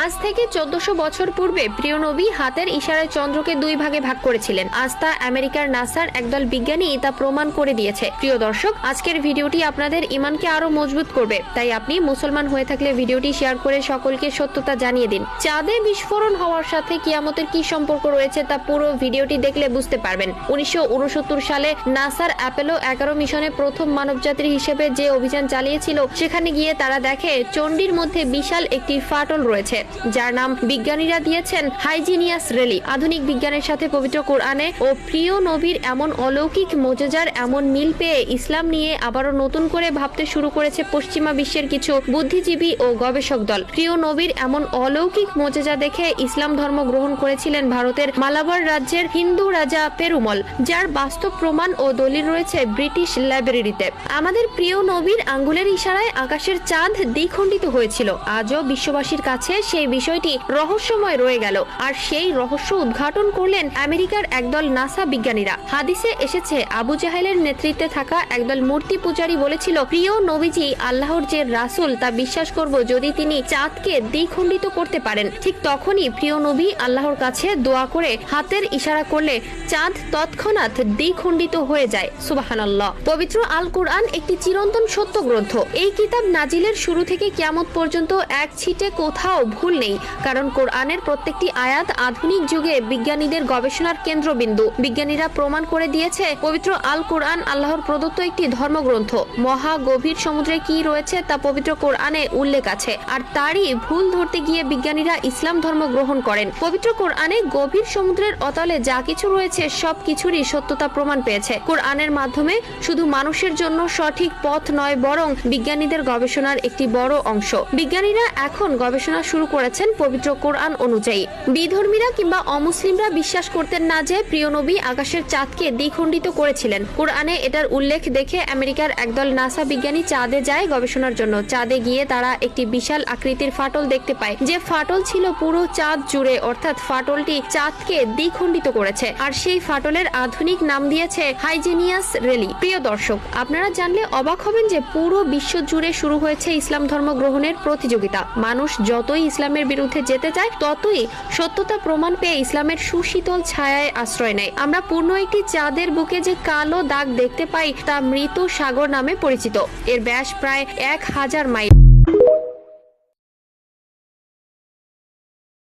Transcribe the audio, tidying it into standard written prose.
আজ থেকে 1400 বছর পূর্বে প্রিয় নবী হাতের ইশারায় চন্দ্রকে দুই ভাগে ভাগ করেছিলেন। আজ তা আমেরিকার নাসার একদল বিজ্ঞানী তা প্রমাণ করে দিয়েছে। প্রিয় দর্শক, আজকের ভিডিওটি আপনাদের ঈমানকে আরো মজবুত করবে, তাই আপনি মুসলমান হয়ে থাকলে ভিডিওটি শেয়ার করে সকলকে সত্যতা জানিয়ে দিন। চাঁদে বিস্ফোরণ হওয়ার সাথে কিয়ামতের কি সম্পর্ক রয়েছে তা পুরো ভিডিওটি দেখলে বুঝতে পারবেন। 1969 সালে নাসার অ্যাপোলো 11 মিশনে প্রথম মানবযাত্রী হিসেবে যে অভিযান চালিয়েছিল, সেখানে গিয়ে তারা দেখে চণ্ডীর মধ্যে বিশাল একটি ফাটল রয়েছে, যার নাম বিজ্ঞানীরা দিয়েছেন হাইজিনিয়াস রেলি। আধুনিক বিজ্ঞানের সাথে পবিত্র কোরআনে ও প্রিয় নবীর এমন অলৌকিক মোজেজার এমন মিল পেয়ে ইসলাম নিয়ে আবারও নতুন করে ভাবতে শুরু করেছে পশ্চিমা বিশ্বের কিছু বুদ্ধিজীবী ও গবেষক দল। প্রিয় নবীর এমন অলৌকিক মোজেজা দেখে ইসলাম ধর্ম গ্রহণ করেছিলেন ভারতের মালাবার রাজ্যের হিন্দু রাজা পেরুমল, যার বাস্তব প্রমাণ ও দলিল রয়েছে ব্রিটিশ লাইব্রেরিতে। আমাদের প্রিয় নবীর আঙ্গুলের ইশারায় আকাশের চাঁদ দ্বিখণ্ডিত হয়েছিল। আজও বিশ্ববাসীর কাছে সেই বিষয়টি রহস্যময় রয়ে গেল, আর সেই রহস্য উদ্ঘাটন করলেন আমেরিকার একদল নাসা বিজ্ঞানীরা। হাদিসে এসেছে, আবু জাহেলের নেতৃত্বে থাকা একদল মূর্তি পূজারী বলেছিল, প্রিয় নবীজি আল্লাহর যে রাসূল তা বিশ্বাস করব যদি তিনি চাঁদকে দ্বিখণ্ডিত করতে পারেন। ঠিক তখনই প্রিয় নবী আল্লাহর কাছে দোয়া করে হাতের ইশারা করলে চাঁদ তৎক্ষণাৎ দ্বিখণ্ডিত হয়ে যায়। সুবহানাল্লাহ। পবিত্র আল কুরআন একটি চিরন্তন সত্য গ্রন্থ। এই কিতাব নাজিলের শুরু থেকে কিয়ামত পর্যন্ত এক ছিটে কোথাও ভুল নেই, কারণ কোরআনের প্রত্যেকটি আয়াত আধুনিক যুগে বিজ্ঞানীদের গবেষণার কেন্দ্রবিন্দু। বিজ্ঞানীরা প্রমাণ করে দিয়েছে পবিত্র আল কুরআন আল্লাহর প্রদত্ত একটি ধর্মগ্রন্থ। মহা গভীর সমুদ্রে কি রয়েছে তা পবিত্র কোরআনে উল্লেখ আছে, আর তারই ভুল ধরতে গিয়ে বিজ্ঞানীরা ইসলাম ধর্ম গ্রহণ করেন। পবিত্র কোরআনে গভীর সমুদ্রের অতলে যা কিছু রয়েছে সব কিছুরই সত্যতা প্রমাণ পেয়েছে। কোরআনের মাধ্যমে শুধু মানুষের জন্য সঠিক পথ নয়, বরং বিজ্ঞানীদের গবেষণার একটি বড় অংশ। বিজ্ঞানীরা এখন গবেষণা শুরু করেছেন পবিত্র কোরআন অনুযায়ী। বিধর্মীরা কিংবা অমুসলিমরা বিশ্বাস করতেন না যে প্রিয় নবী আকাশের চাঁদকে দ্বিখণ্ডিত করেছিলেন। কোরআনে এটার উল্লেখ দেখে আমেরিকার একদল নাসা বিজ্ঞানী চাঁদে যায় গবেষণার জন্য। চাঁদে গিয়ে তারা একটি বিশাল আকৃতির ফাটল দেখতে পায়, যে ফাটল ছিল পুরো চাঁদ জুড়ে, অর্থাৎ ফাটলটি চাঁদকে দ্বিখণ্ডিত করেছে, আর সেই ফাটলের আধুনিক নাম দিয়েছে হাইজিনিয়াস রেলি। প্রিয় দর্শক, আপনারা জানলে অবাক হবেন যে পুরো বিশ্ব জুড়ে শুরু হয়েছে ইসলাম ধর্ম গ্রহণের প্রতিযোগিতা। মানুষ যতই ইসলামের বিরুদ্ধে যেতে চায়, ততই সত্যতা প্রমাণ পেয়ে ইসলামের সুশীতল ছায়ায় আশ্রয় নেয়। আমরা পূর্ণ একটি চাঁদের বুকে যে কালো দাগ দেখতে পাই তা মৃত সাগর নামে পরিচিত। এর ব্যাস প্রায় 1000 মাইল।